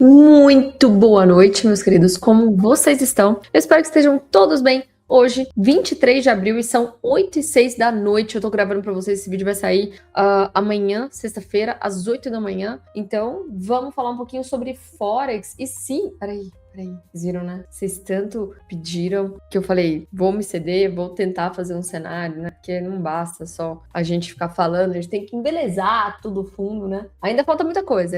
Muito boa noite, meus queridos. Como vocês estão? Eu espero que estejam todos bem. Hoje, 23 de abril, e são 8h06 da noite. Eu tô gravando pra vocês. Esse vídeo vai sair amanhã, sexta-feira, às 8 da manhã. Então, vamos falar um pouquinho sobre Forex. E sim, peraí. Vocês viram, né? Vocês tanto pediram que eu falei, vou me ceder, vou tentar fazer um cenário, né? Porque não basta só a gente ficar falando, a gente tem que embelezar tudo fundo, né? Ainda falta muita coisa,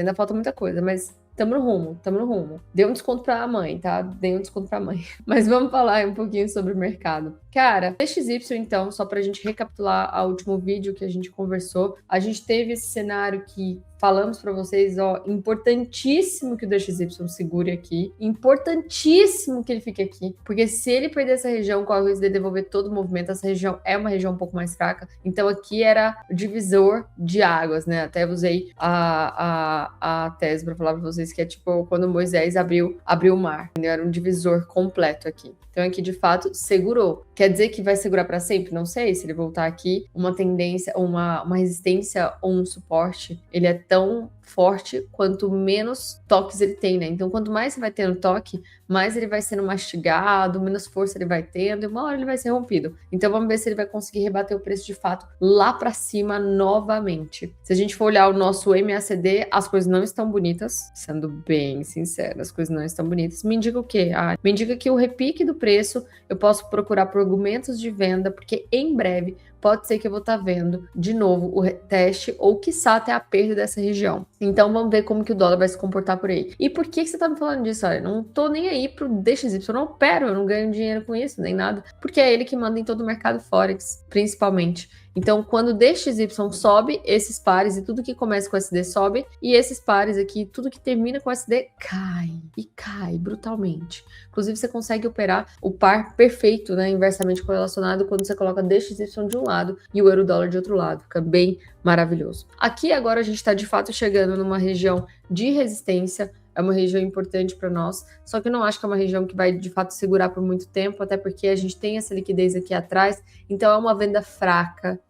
mas tamo no rumo. Dei um desconto pra mãe, tá? Dei um desconto pra mãe. Mas vamos falar um pouquinho sobre o mercado. Cara, DXY, então, só pra gente recapitular o último vídeo que a gente conversou, a gente teve esse cenário que falamos para vocês, ó, importantíssimo que o DXY segure aqui, importantíssimo que ele fique aqui, porque se ele perder essa região, corre o risco de devolver todo o movimento. Essa região é uma região um pouco mais fraca, então aqui era o divisor de águas, né? Até usei a tese para falar para vocês que é tipo quando Moisés abriu o mar, era um divisor completo aqui. Então aqui de fato segurou. Quer dizer que vai segurar para sempre? Não sei. Se ele voltar aqui, uma tendência, uma resistência ou um suporte, ele é tão forte quanto menos toques ele tem, né? Então, quanto mais você vai tendo toque, mais ele vai sendo mastigado, menos força ele vai tendo, e uma hora ele vai ser rompido. Então, vamos ver se ele vai conseguir rebater o preço de fato lá para cima novamente. Se a gente for olhar o nosso MACD, as coisas não estão bonitas, sendo bem sincera, as coisas não estão bonitas. Me indica o quê? Me indica que o repique do preço eu posso procurar por argumentos de venda, porque em breve pode ser que eu vou estar vendo de novo o teste ou quiçá até a perda dessa região. Então vamos ver como que o dólar vai se comportar por aí. E por que você tá me falando disso? Olha, não tô nem aí pro DXY, eu não opero, eu não ganho dinheiro com isso, nem nada, porque é ele que manda em todo o mercado Forex, principalmente. Então, quando o DXY sobe, esses pares e tudo que começa com SD sobe, e esses pares aqui, tudo que termina com SD cai brutalmente. Inclusive, você consegue operar o par perfeito, né, inversamente correlacionado, quando você coloca DXY de um lado e o euro-dólar de outro lado. Fica bem maravilhoso. Aqui agora a gente está de fato chegando numa região de resistência. É uma região importante para nós, só que eu não acho que é uma região que vai de fato segurar por muito tempo, até porque a gente tem essa liquidez aqui atrás, então é uma venda fraca,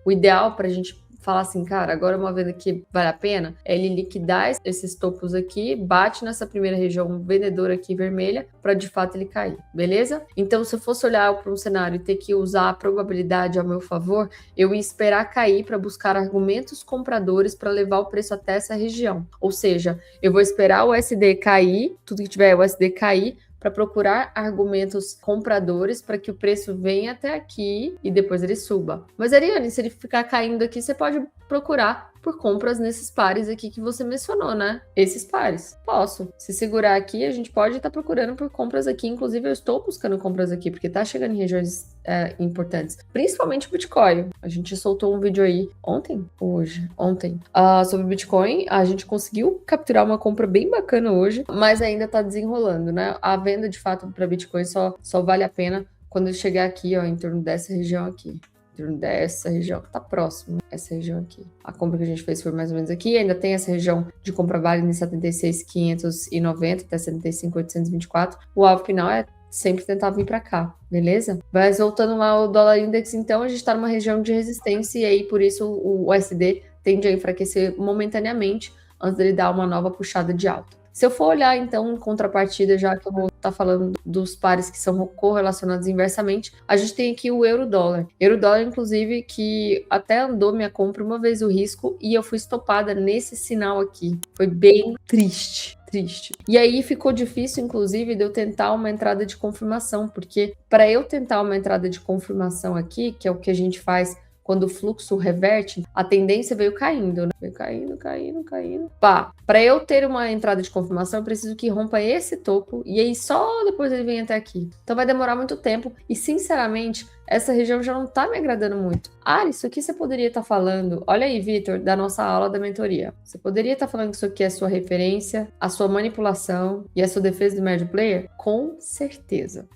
O ideal para a gente falar assim, cara, agora é uma venda que vale a pena, é ele liquidar esses topos aqui, bate nessa primeira região vendedora aqui vermelha, para de fato ele cair, beleza? Então, se eu fosse olhar para um cenário e ter que usar a probabilidade ao meu favor, eu ia esperar cair para buscar argumentos compradores para levar o preço até essa região. Ou seja, eu vou esperar o USD cair, tudo que tiver USD cair, para procurar argumentos compradores para que o preço venha até aqui e depois ele suba. Mas, Ariane, se ele ficar caindo aqui, você pode procurar por compras nesses pares aqui que você mencionou, né? Esses pares. Posso. Se segurar aqui, a gente pode estar procurando por compras aqui. Inclusive, eu estou buscando compras aqui, porque tá chegando em regiões importantes. Principalmente o Bitcoin. A gente soltou um vídeo aí ontem sobre o Bitcoin. A gente conseguiu capturar uma compra bem bacana hoje, mas ainda tá desenrolando, né? A venda, de fato, para Bitcoin só vale a pena quando ele chegar aqui, ó, em torno dessa região aqui. Dessa região que tá próximo, essa região aqui. A compra que a gente fez foi mais ou menos aqui, ainda tem essa região de compra válida em 76.590 até 75.824. O alvo final é sempre tentar vir para cá, beleza? Mas voltando lá ao dólar index, então a gente tá numa região de resistência e aí por isso o USD tende a enfraquecer momentaneamente antes dele dar uma nova puxada de alta. Se eu for olhar, então, em contrapartida, já que eu vou estar falando dos pares que são correlacionados inversamente, a gente tem aqui o euro-dólar. Euro-dólar, inclusive, que até andou minha compra uma vez o risco e eu fui estopada nesse sinal aqui. Foi bem triste. E aí ficou difícil, inclusive, de eu tentar uma entrada de confirmação, porque para eu tentar uma entrada de confirmação aqui, que é o que a gente faz quando o fluxo reverte, a tendência veio caindo, né? Veio caindo. Pá, para eu ter uma entrada de confirmação, eu preciso que rompa esse topo e aí só depois ele vem até aqui. Então vai demorar muito tempo e, sinceramente, essa região já não tá me agradando muito. Ah, isso aqui você poderia estar falando, olha aí, Vitor, da nossa aula da mentoria. Você poderia estar falando que isso aqui é a sua referência, a sua manipulação e a sua defesa do médio player? Com certeza.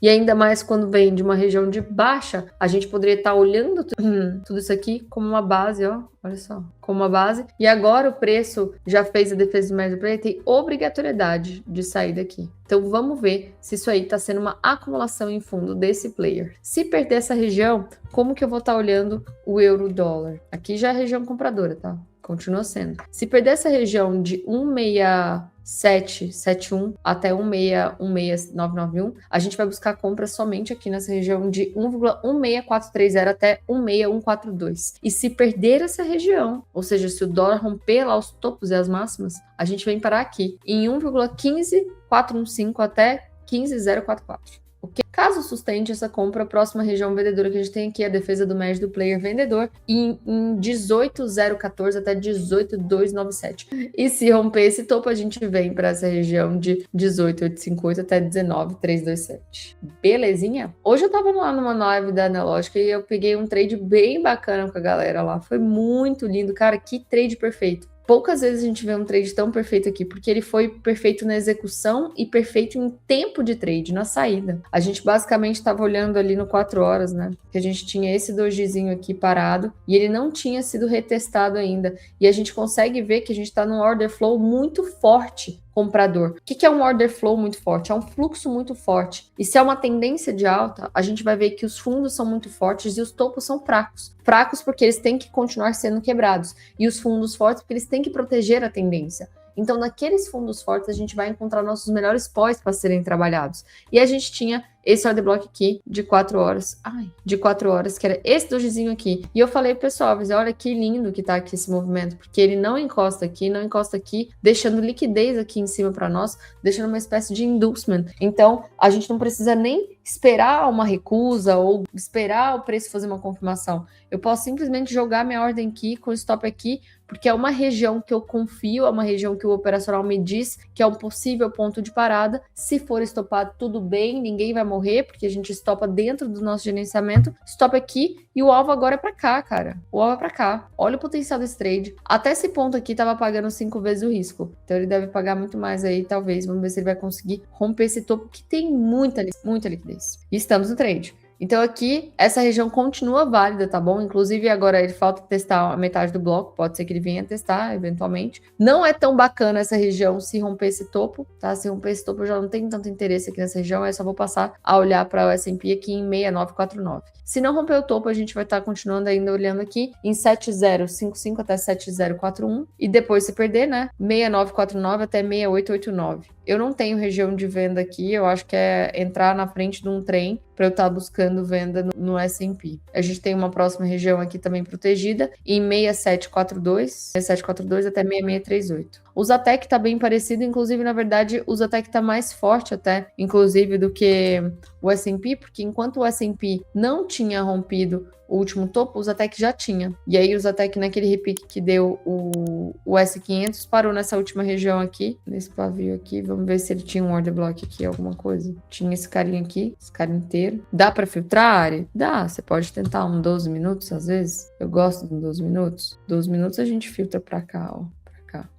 E ainda mais quando vem de uma região de baixa, a gente poderia estar olhando tudo isso aqui como uma base, ó. Olha só, como uma base. E agora o preço já fez a defesa do médio player, tem obrigatoriedade de sair daqui. Então vamos ver se isso aí está sendo uma acumulação em fundo desse player. Se perder essa região, como que eu vou estar olhando o euro-dólar? Aqui já é a região compradora, tá? continua sendo. Se perder essa região de 16771 até 1616991, a gente vai buscar compra somente aqui nessa região de 1,16430 até 16142. E se perder essa região, ou seja, se o dólar romper lá os topos e as máximas, a gente vem parar aqui em 1,15415 até 15044. Okay? Caso sustente essa compra, a próxima região vendedora que a gente tem aqui é a defesa do médio do player vendedor em 18.014 até 18.297. E se romper esse topo, a gente vem para essa região de 18.858 até 19.327. Belezinha? Hoje eu tava lá numa live da Analógica e eu peguei um trade bem bacana com a galera lá. Foi muito lindo. Cara, que trade perfeito. Poucas vezes a gente vê um trade tão perfeito aqui, porque ele foi perfeito na execução e perfeito em tempo de trade, na saída. A gente basicamente estava olhando ali no 4 horas, né? Que a gente tinha esse dojizinho aqui parado e ele não tinha sido retestado ainda. E a gente consegue ver que a gente está num order flow muito forte comprador. O que é um order flow muito forte? É um fluxo muito forte. E se é uma tendência de alta, a gente vai ver que os fundos são muito fortes e os topos são fracos. Fracos porque eles têm que continuar sendo quebrados. E os fundos fortes porque eles têm que proteger a tendência. Então, naqueles fundos fortes, a gente vai encontrar nossos melhores pós para serem trabalhados. E a gente tinha esse order block aqui de 4 horas. De 4 horas, que era esse dojizinho aqui. E eu falei, pessoal, olha que lindo que tá aqui esse movimento, porque ele não encosta aqui, deixando liquidez aqui em cima para nós, deixando uma espécie de inducement. Então, a gente não precisa nem esperar uma recusa ou esperar o preço fazer uma confirmação. Eu posso simplesmente jogar minha ordem aqui, com stop aqui, porque é uma região que eu confio, é uma região que o operacional me diz que é um possível ponto de parada. Se for estopado, tudo bem, ninguém vai morrer, porque a gente estopa dentro do nosso gerenciamento. Stop aqui e o alvo agora é pra cá, cara. O alvo é pra cá. Olha o potencial desse trade. Até esse ponto aqui tava pagando 5 vezes o risco. Então ele deve pagar muito mais aí, talvez. Vamos ver se ele vai conseguir romper esse topo, que tem muita liquidez. E estamos no trade. Então aqui, essa região continua válida, tá bom? Inclusive agora ele falta testar a metade do bloco, pode ser que ele venha testar eventualmente. Não é tão bacana essa região se romper esse topo, tá? Se romper esse topo eu já não tenho tanto interesse aqui nessa região, eu só vou passar a olhar para o S&P aqui em 6949. Se não romper o topo, a gente vai estar continuando ainda olhando aqui em 7055 até 7041 e depois se perder, né? 6949 até 6889. Eu não tenho região de venda aqui, eu acho que é entrar na frente de um trem para eu estar buscando venda no S&P. A gente tem uma próxima região aqui também protegida em 6742 até 6638. O Zatec está bem parecido, inclusive, na verdade, o Zatec está mais forte até, inclusive, do que o S&P, porque enquanto o S&P não tinha rompido o último topo, o Zatec já tinha. E aí o Zatec, naquele repique que deu o S500, parou nessa última região aqui, nesse pavio aqui. Vamos ver se ele tinha um order block aqui, alguma coisa. Tinha esse carinha aqui, esse cara inteiro. Dá para filtrar a área? Dá, você pode tentar 12 minutos, às vezes. Eu gosto de 12 minutos. 12 minutos a gente filtra para cá, ó.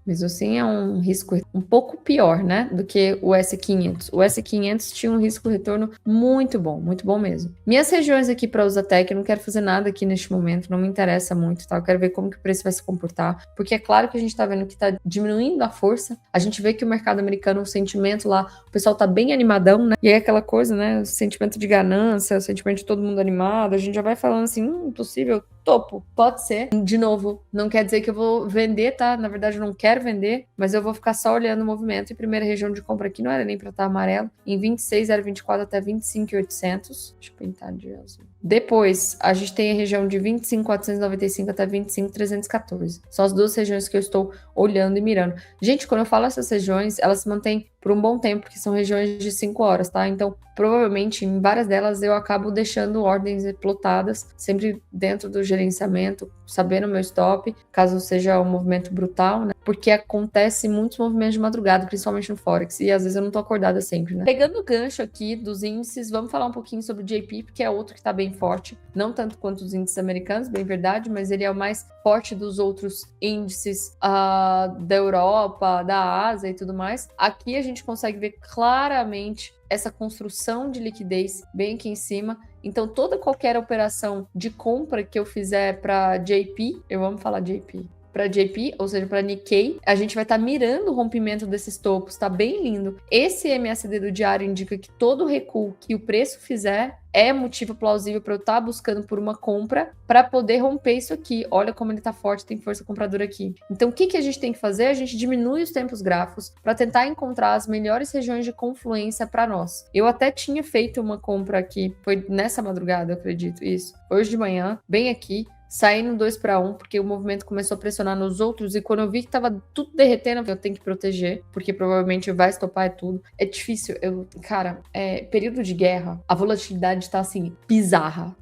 Mesmo assim é um risco um pouco pior, né, do que o S500. O S500 tinha um risco retorno muito bom mesmo. Minhas regiões aqui para o Zatec, eu não quero fazer nada aqui neste momento, não me interessa muito, tá? Eu quero ver como que o preço vai se comportar, porque é claro que a gente tá vendo que tá diminuindo a força, a gente vê que o mercado americano, o sentimento lá, o pessoal tá bem animadão, né, e aí aquela coisa, né, o sentimento de ganância, o sentimento de todo mundo animado, a gente já vai falando assim, possível topo, pode ser. De novo, não quer dizer que eu vou vender, tá? Na verdade, eu não quero vender, mas eu vou ficar só olhando o movimento. E primeira região de compra aqui não era nem para estar amarelo, em 26,024 até 25,800. Deixa eu pintar de azul. Depois, a gente tem a região de 25,495 até 25,314. São as duas regiões que eu estou olhando e mirando. Gente, quando eu falo essas regiões, elas se mantêm por um bom tempo, porque são regiões de 5 horas, tá? Então, provavelmente, em várias delas, eu acabo deixando ordens plotadas, sempre dentro do gerenciamento, sabendo o meu stop, caso seja um movimento brutal, né? Porque acontece muitos movimentos de madrugada, principalmente no Forex, e às vezes eu não tô acordada sempre, né? Pegando o gancho aqui dos índices, vamos falar um pouquinho sobre o JP, porque é outro que tá bem forte, não tanto quanto os índices americanos, bem verdade, mas ele é o mais forte dos outros índices da Europa, da Ásia e tudo mais. Aqui a gente consegue ver claramente essa construção de liquidez bem aqui em cima. Então, qualquer operação de compra que eu fizer para JP, eu amo falar JP, para JP, ou seja, para Nikkei, a gente vai estar mirando o rompimento desses topos, tá bem lindo. Esse MACD do diário indica que todo recuo que o preço fizer é motivo plausível para eu estar buscando por uma compra para poder romper isso aqui. Olha como ele tá forte, tem força compradora aqui. Então, o que a gente tem que fazer? A gente diminui os tempos gráficos para tentar encontrar as melhores regiões de confluência para nós. Eu até tinha feito uma compra aqui, foi nessa madrugada, eu acredito, isso. Hoje de manhã, bem aqui, saí no 2 para 1, porque o movimento começou a pressionar nos outros, e quando eu vi que tava tudo derretendo, eu tenho que proteger, porque provavelmente vai estopar e tudo. É difícil, cara, período de guerra, a volatilidade tá assim, bizarra.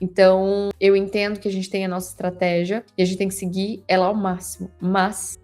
Então, eu entendo que a gente tem a nossa estratégia, e a gente tem que seguir ela ao máximo, mas,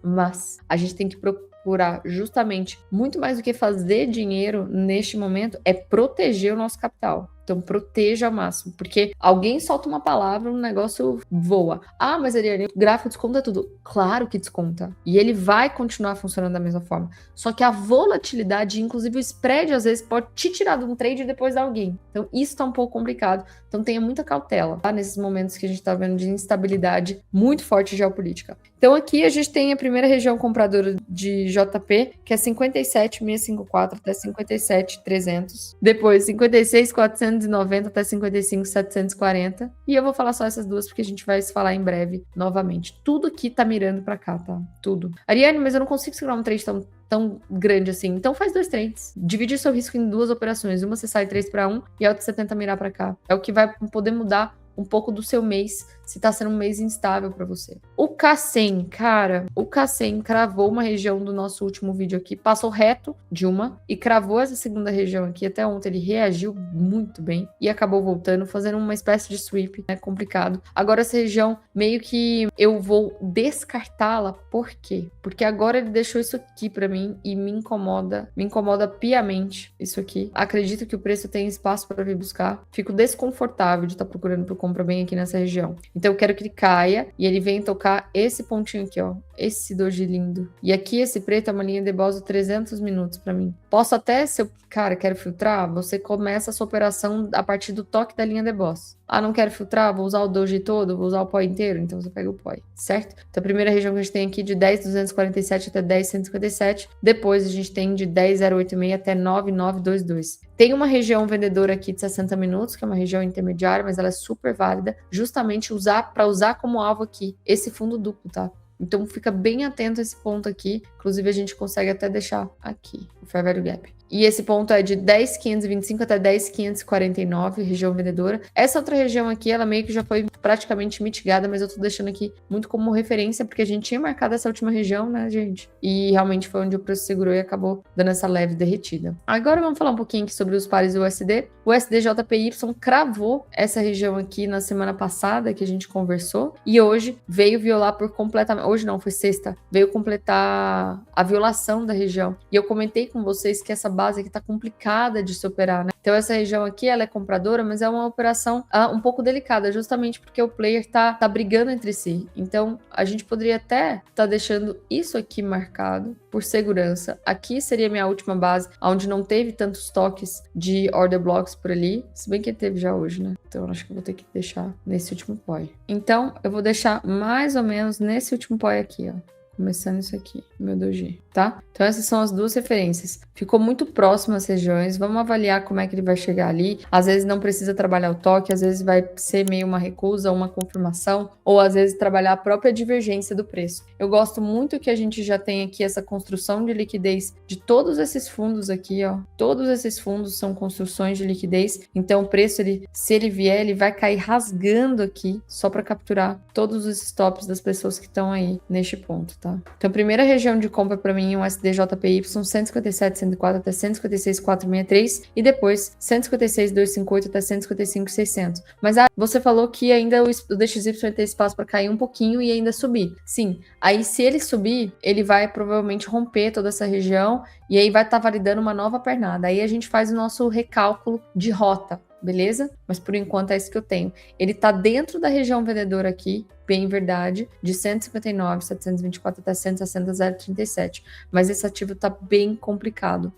a gente tem que procurar justamente, muito mais do que fazer dinheiro neste momento, é proteger o nosso capital. Então, proteja ao máximo, porque alguém solta uma palavra, um negócio voa. Ah, mas Ariane, o gráfico desconta tudo. Claro que desconta. E ele vai continuar funcionando da mesma forma. Só que a volatilidade, inclusive o spread, às vezes pode te tirar de um trade e depois dar alguém. Então, isso tá um pouco complicado. Então, tenha muita cautela, tá? Nesses momentos que a gente tá vendo de instabilidade muito forte geopolítica. Então, aqui a gente tem a primeira região compradora de JP, que é 57.654 até 57.300. Depois, 56.490 até 55.740. E eu vou falar só essas duas, porque a gente vai se falar em breve novamente. Tudo aqui tá mirando pra cá, tá? Tudo. Ariane, mas eu não consigo segurar um trade tão grande assim. Então faz 2 trades. Divide seu risco em 2 operações. Uma você sai 3 para 1 e a outra você tenta mirar pra cá. É o que vai poder mudar um pouco do seu mês, se tá sendo um mês instável para você. O K100, cara, o K100 cravou uma região do nosso último vídeo aqui, passou reto de uma e cravou essa segunda região aqui. Até ontem ele reagiu muito bem e acabou voltando, fazendo uma espécie de sweep, né, complicado. Agora essa região, meio que eu vou descartá-la, por quê? Porque agora ele deixou isso aqui para mim e me incomoda piamente isso aqui. Acredito que o preço tem espaço para vir buscar. Fico desconfortável de estar procurando por compra bem aqui nessa região. Então eu quero que ele caia e ele venha tocar esse pontinho aqui, ó. Esse doji lindo. E aqui esse preto é uma linha de Boswell 300 minutos pra mim. Posso até, se eu, cara, quero filtrar, você começa a sua operação a partir do toque da linha de Boswell. Ah, não quero filtrar, vou usar o doji todo, vou usar o poi inteiro, então você pega o poi, certo? Então a primeira região que a gente tem aqui de 10.247 até 10.157. Depois a gente tem de 10.086 até 9.922. Tem uma região vendedora aqui de 60 minutos, que é uma região intermediária, mas ela é super válida, justamente para usar como alvo aqui esse fundo duplo, tá? Então fica bem atento a esse ponto aqui. Inclusive a gente consegue até deixar aqui o Fair Value Gap. E esse ponto é de 10.525 até 10.549, região vendedora. Essa outra região aqui, ela meio que já foi praticamente mitigada, mas eu tô deixando aqui muito como referência, porque a gente tinha marcado essa última região, né, gente? E realmente foi onde o preço segurou e acabou dando essa leve derretida. Agora vamos falar um pouquinho aqui sobre os pares USD. O USD-JPY cravou essa região aqui na semana passada, que a gente conversou, e hoje veio violar por completamente... Hoje não, foi sexta. Veio completar a violação da região. E eu comentei com vocês que essa base aqui tá complicada de se operar, né? Então essa região aqui, ela é compradora, mas é uma operação um pouco delicada, justamente porque o player tá brigando entre si. Então a gente poderia até tá deixando isso aqui marcado por segurança. Aqui seria minha última base, onde não teve tantos toques de order blocks por ali, se bem que teve já hoje, né? Então eu acho que eu vou ter que deixar nesse último poi. Então eu vou deixar mais ou menos nesse último poi aqui, ó. Começando isso aqui, meu doji, tá? Então essas são as duas referências. Ficou muito próximo às regiões, vamos avaliar como é que ele vai chegar ali. Às vezes não precisa trabalhar o toque, às vezes vai ser meio uma recusa, uma confirmação, ou às vezes trabalhar a própria divergência do preço. Eu gosto muito que a gente já tem aqui essa construção de liquidez de todos esses fundos aqui, ó. Todos esses fundos são construções de liquidez, então o preço, se ele vier, ele vai cair rasgando aqui, só para capturar todos os stops das pessoas que estão aí neste ponto, tá? Então, a primeira região de compra para mim é um SDJPY 157.104 até 156.463 e depois 156.258 até 155.600. Mas você falou que ainda o DXY vai ter espaço para cair um pouquinho e ainda subir. Sim, aí se ele subir, ele vai provavelmente romper toda essa região e aí vai estar validando uma nova pernada. Aí a gente faz o nosso recálculo de rota. Beleza? Mas por enquanto é isso que eu tenho. Ele tá dentro da região vendedora aqui, bem verdade, de 159.724 até 160.037. Mas esse ativo tá bem complicado.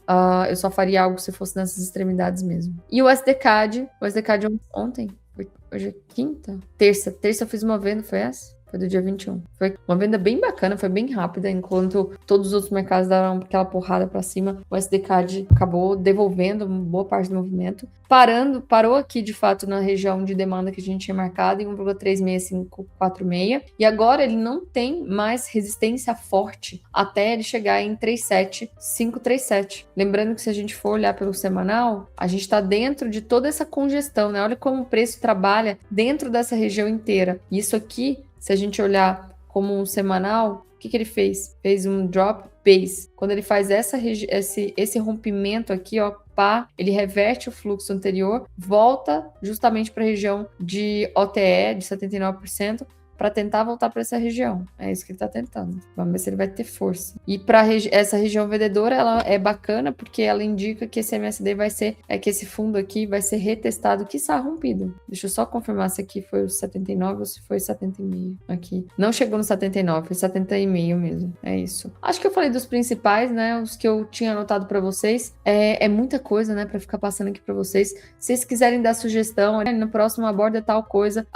Eu só faria algo se fosse nessas extremidades mesmo. E o SDCAD ontem? Hoje é quinta? Terça eu fiz uma venda, foi essa? Foi do dia 21. Foi uma venda bem bacana, foi bem rápida, enquanto todos os outros mercados deram aquela porrada para cima, o SDCAD acabou devolvendo boa parte do movimento, parou aqui de fato na região de demanda que a gente tinha marcado em 1,36546, e agora ele não tem mais resistência forte até ele chegar em 37537. Lembrando que se a gente for olhar pelo semanal, a gente está dentro de toda essa congestão, né? Olha como o preço trabalha dentro dessa região inteira. Isso aqui, se a gente olhar como um semanal, o que ele fez? Fez um drop base. Quando ele faz esse rompimento aqui, ó, pá, ele reverte o fluxo anterior, volta justamente para a região de OTE de 79%, para tentar voltar para essa região. É isso que ele está tentando. Vamos ver se ele vai ter força. E para essa região vendedora, ela é bacana porque ela indica que esse MACD que esse fundo aqui vai ser retestado, quiçá rompido. Deixa eu só confirmar se aqui foi o 79 ou se foi 70,5 aqui. Não chegou no 79, foi 70,5 mesmo. É isso. Acho que eu falei dos principais, né? Os que eu tinha anotado para vocês. É muita coisa, né? Para ficar passando aqui para vocês. Se vocês quiserem dar sugestão, no próximo aborda tal coisa,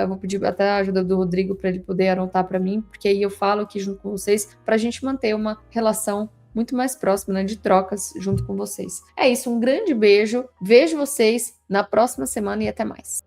eu vou pedir até a ajuda do Rodrigo para ele poder anotar para mim, porque aí eu falo aqui junto com vocês para a gente manter uma relação muito mais próxima, né, de trocas junto com vocês. É isso, um grande beijo, vejo vocês na próxima semana e até mais.